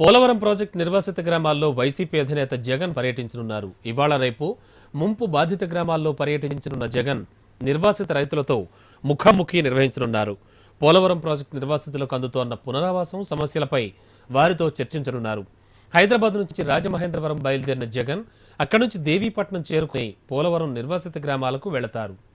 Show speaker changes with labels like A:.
A: Polavaram project నిర్వాసిత గ్రామాల్లో YCP అధినేత జగన్ పర్యటించనున్నారు. ఇవాళ రేపు ముంపు బాధిత గ్రామాల్లో పర్యటించనున్న జగన్ నిర్వాసిత రైతులతో ముఖాముఖి నిర్వహించనున్నారు. పోలవరం ప్రాజెక్టు నిర్వాసితులకు అందుతోన్న పునరావాసం సమస్యలపై వారితో చర్చించనున్నారు. హైదరాబాద్ నుంచి రాజమహేంద్రవరం బయలుదేరిన జగన్ అక్కడి నుంచి దేవీపట్నం చేరుకుని పోలవరం నిర్వాసిత గ్రామాలకు వెళతారు.